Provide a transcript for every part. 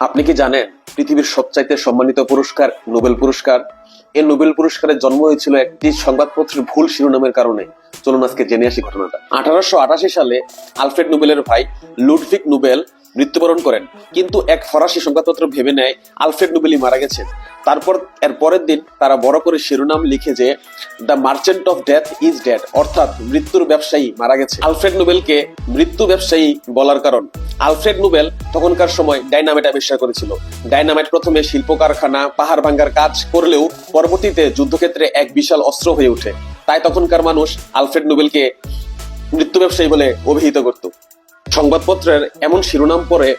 আপনি কি জানেন পৃথিবীর সবচাইতে সম্মানিত পুরস্কার নোবেল পুরস্কার? এই নোবেল পুরস্কারের জন্ম হয়েছিল একটি সংবাদপত্রের ভুল শিরোনামের কারণে। চলুন আজকে জেনে আসি ঘটনাটা। 1888 সালে আলফ্রেড নোবেলের ভাই লুডভিগ নোবেল মৃত্যুবরণ করেন, কিন্তু এক ফরাসি সংবাদপত্র ভেবে নেয় আলফ্রেড নোবেলই মারা গেছেন। তারপর এর পরের দিন তারা বড় করে শিরোনাম লিখে যে the merchant of death is dead, অর্থাৎ মৃত্যুর ব্যবসায়ী মারা গেছে। আলফ্রেড নোবেলকে মৃত্যু ব্যবসায়ী বলার কারণ, আলফ্রেড নোবেল তখনকার সময় ডাইনামাইট আবিষ্কার করেছিল। ডাইনামাইট প্রথমে শিল্প কারখানা, পাহাড় ভাঙ্গার কাজ করলেও পরবর্তীতে যুদ্ধক্ষেত্রে এক বিশাল অস্ত্র হয়ে ওঠে। তাই তখনকার মানুষ আলফ্রেড নোবেলকে মৃত্যু ব্যবসায়ী বলে অভিহিত করত। সংবাদপত্রের এমন শিরোনাম পরে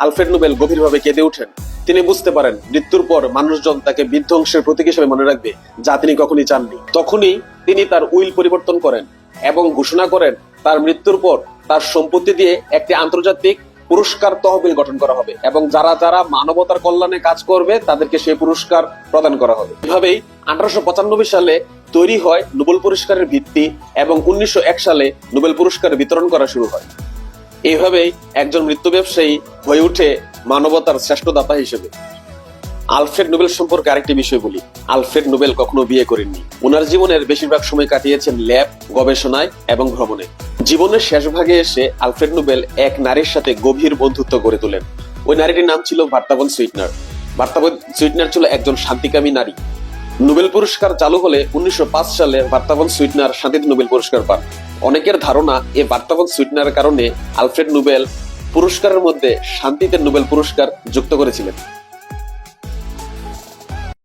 আলফ্রেড নোবেল গভীরভাবে কেঁদে ওঠেন। তিনি বুঝতে পারেন মৃত্যুর পর মানুষজন তাকে বিধ্বংসের প্রতীক হিসেবে মনে রাখবে, যা তিনি কখনই চাননি। তখনই তিনি তার উইল পরিবর্তন করেন এবং ঘোষণা করেন তার মৃত্যুর পর তার সম্পত্তি দিয়ে একটি আন্তর্জাতিক পুরস্কার তহবিল গঠন করা হবে এবং যারা যারা মানবতার কল্যাণে কাজ করবে তাদেরকে সেই পুরস্কার প্রদান করা হবে। এভাবেই 1895 সালে তৈরি হয় নোবেল পুরস্কারের ভিত্তি এবং 1901 সালে নোবেল পুরস্কার বিতরণ করা শুরু হয়। এইভাবেই একজন মৃত্যু ব্যবসায়ী হয়ে ওঠে মানবতার শ্রেষ্ঠ দাতা হিসেবে। আলফ্রেড নোবেল সম্পর্কে আরেকটি বিষয় বলি। আলফ্রেড নোবেল কখনো বিয়ে করেননি। ওনার জীবনের বেশিরভাগ সময় কাটিয়েছেন ল্যাব, গবেষণায় এবং ভ্রমণে। জীবনের শেষ ভাগে এসে আলফ্রেড নোবেল এক নারীর সাথে গভীর বন্ধুত্ব গড়ে তোলেন। ওই নারীটির নাম ছিল বার্তা ভন সুইটনার। বার্তা ভন সুইটনার ছিল একজন শান্তিকামী নারী। নোবেল পুরস্কার চালু হলে 1905 সালে বার্তা ভন সুইটনার শান্তিতে নোবেল পুরস্কার পান। অনেকের ধারণা এই বার্তা ভন সুইটনার কারণে আলফ্রেড নোবেল পুরস্কারের মধ্যে শান্তিতে নোবেল পুরস্কার যুক্ত করেছিলেন।